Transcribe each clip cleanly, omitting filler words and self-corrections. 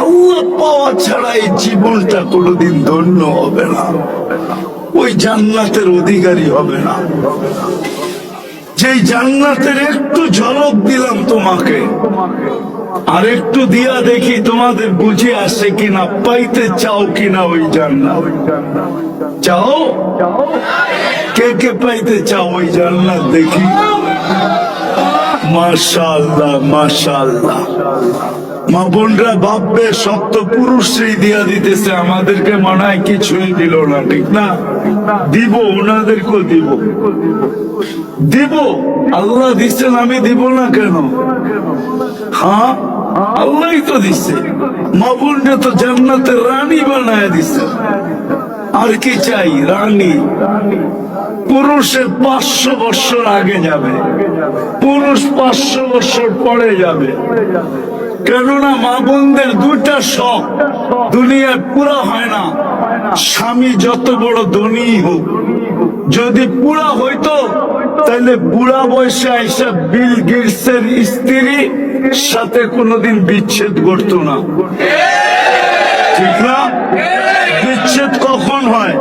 আল্লাহ পাওয়া ছাড়া এই জীবনটা কোনোদিন ধন্য হবে না, ওই জান্নাতের অধিকারী হবে না। যেই জান্নাতের একটু ঝলক দিলাম তোমাকে, আর একটু দিয়া দেখি তোমাদের বুঝে আসে কিনা, পাইতে চাও কিনা ওই জান্নাত? চাও? কে কে পাইতে চাও ওই জান্নাত? দেখি। মাশাআল্লাহ, মাশাআল্লাহ। মা বোনরা ভাববে সব তো পুরুষই দিয়া দিতেছে, আমাদেরকে মনে হয় কিছুই দিল না, ঠিক না? দিব, ওনাদেরকেও দিব, দিব। আল্লাহ দিচ্ছেন, আমি দিব না কেন? হ্যাঁ, আল্লাহ তো দিচ্ছে। মা বোনরা তো জান্নাতের রানী বানায় দিচ্ছে। আর কি চাই? রানী। পুরুষের 500 বছর আগে যাবে, পুরুষ 500 বছর পরে যাবে। কেননা মা বোনদের দুইটা শখ দুনিয়ায় পুরা হয় না। স্বামী যত বড় ধনী হোক, যদি পুরা হইতো তাহলে বুড়া বয়সে আইসা বিল গেটসের স্ত্রী সাথে কোনোদিন বিচ্ছেদ করতো না, ঠিক না? বিচ্ছেদ কখন হয়?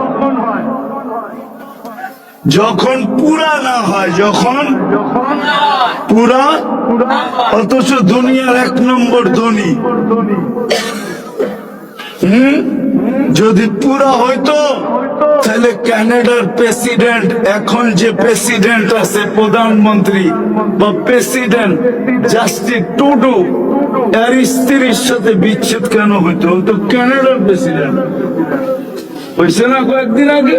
যখন পুরা না হয়, যখন পুরা, অথচ দুনিয়ার 1 নম্বর ধনী। যদি পুরা হইতো তাহলে কানাডার প্রেসিডেন্ট, এখন যে প্রেসিডেন্ট আছে, প্রধানমন্ত্রী বা প্রেসিডেন্ট জাস্টিন ট্রুডো, এর স্ত্রীর সাথে বিচ্ছেদ কেন হইতো? তো কানাডার প্রেসিডেন্ট হয়েছে না কয়েকদিন আগে?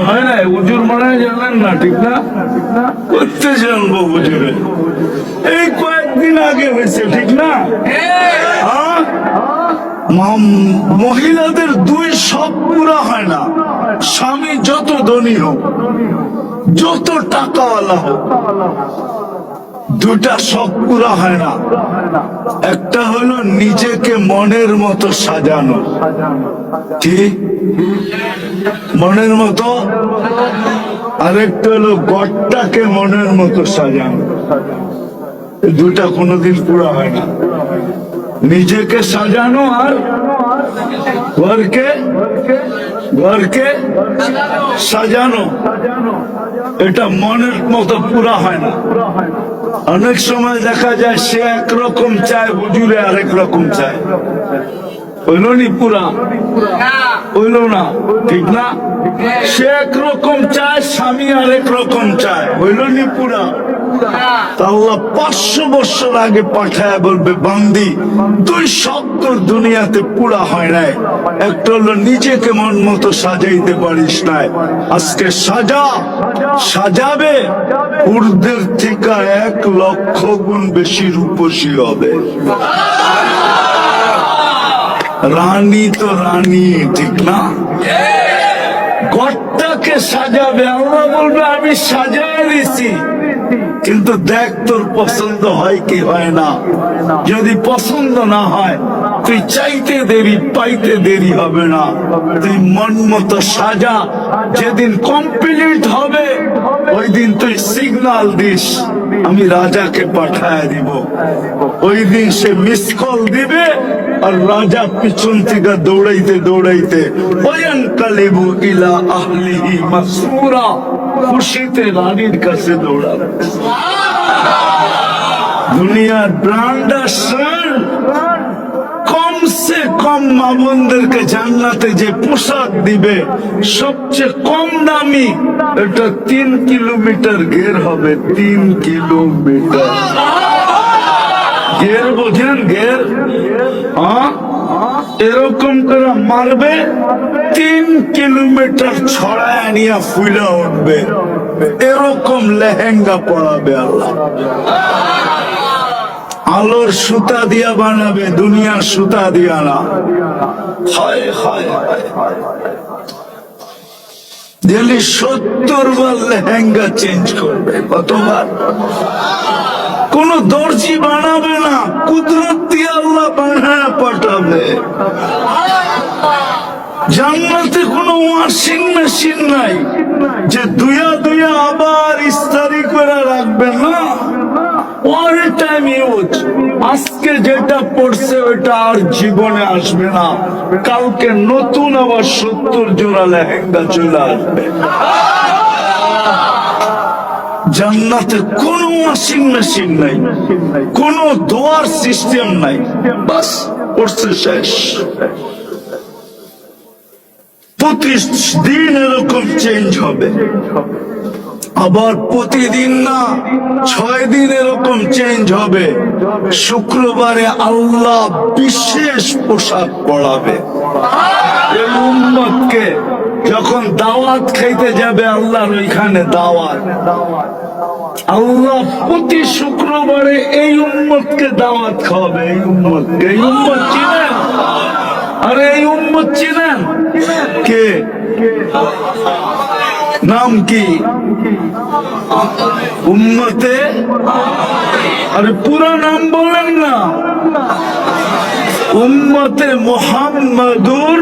হয় না? হুজুর মনে হয় জানেন না, ঠিক না? করতে জানবো হুজুরে, এই কয়েকদিন আগে হয়েছে, ঠিক না? মহিলাদের 2 শখ পুরা হয় না। স্বামী যত ধনী হোক, যত টাকাওয়ালা হোক, 2টা শখ পুরা হয় না। একটা হলো নিজেকে মনের মতো সাজানো, ঠিক মনের মতো, আরেকটা হলো ঘরটাকে মনের মতো সাজানো। 2টা কোনোদিন পুরা হয় না। নিজেকে সাজানো আর ঘরকে সাজানো, এটা মনের মতো পুরা হয় না। অনেক সময় দেখা যায় সে একরকম চায়, হুজুরে আরেক রকম চায়। হইল নি পুরা? হইল না, ঠিক না? সে একরকম চায়, স্বামী আরেক রকম চায়, হইল নি পুরা? আল্লাহ 500 বছর আগে পাঠায় বলবে, বান্দি 2 শব্দ দুনিয়াতে পুরা হয় নাই। একটা হলো নিজেকে মন মতো সাজাইতে পারিস নাই, আজকে সাজাবে, উর্দের থেকে 1 লক্ষ গুণ বেশি রূপসী হবে। রানী তো রানী, ঠিক না? ঘরটাকে সাজাবে, আল্লাহ বলবে আমি সাজায় দিছি, কিন্তু দেখ তোর পছন্দ হয় কি হয় না। যদি পছন্দ না হয়, তুই চাইতে দেরি পাইতে দেরি হবে না। তুই মন মতো সাজা, যেদিন কমপ্লিট হবে ওই দিন তুই সিগন্যাল দিস, আমি রাজাকে পাঠায় দিব। ওই দিন সে মিস কল দিবে, আর রাজা পিছন থেকে দৌড়াইতে দৌড়াইতে ওয়ানকালিবু ইলা আহলিহি মাসরুরা, খুশিতে রানীর কাছে দৌড়াবে। দুনিয়ার ব্র্যান্ডার কমসে কম মা বোনদেরকে জান্নাতে যে পোশাক দিবে সবচেয়ে কম দামি, এটা 3 কিলোমিটার ঘের হবে। 3 কিলোমিটার ঘের, বোঝেন? ঘের এরকম করে মারবে, 3 কিলোমিটার ছড়ায় নিয়ে ফুলা উঠবে। এরকম লেহেঙ্গা পরাবে আল্লাহ। আলোর সুতা দিয়া বানাবে, দুনিয়ার সুতা দিয়া না। হায় হায় হায়, দিল্লি 70 বার লেহেঙ্গা চেঞ্জ করবে। কতবার? কোন দর্জি বানাবে না, কুদরত দিয়ে আল্লাহ বানায় পাঠাবে। জান্নাতে কোনো ওয়াশিং মেশিন নাই যে দুয়া দুয়া আবার ইস্তারি করে রাখবে না। অল টাইম ইউজ, আজকে যেটা পড়ছে ওইটা আর জীবনে আসবে না, কালকে নতুন আবার 70 জোড়া লেহেঙ্গা চলে আসবে। জান্নাতে কোনো ওয়াশিং মেশিন নাই, কোনো দোয়ার সিস্টেম নাই, বাস পড়ছে শেষ। প্রতিদিন এরকম চেঞ্জ হবে, আবার প্রতিদিন না 6 দিন এরকম চেঞ্জ হবে। শুক্রবারে আল্লাহ বিশেষ পোশাক পরাবে এই উম্মতকে। যখন দাওয়াত খাইতে যাবে আল্লাহর ওইখানে দাওয়াত, আল্লাহ প্রতি শুক্রবারে এই উম্মতকে দাওয়াত খাওয়াবে। এই উম্মতকে, এই উম্মত চিনেন? আরে এই উম্মত চিনেন? কে? নাম কি? উম্মতে, আরে পুরো নাম বলেন না। উম্মতে মুহাম্মাদুর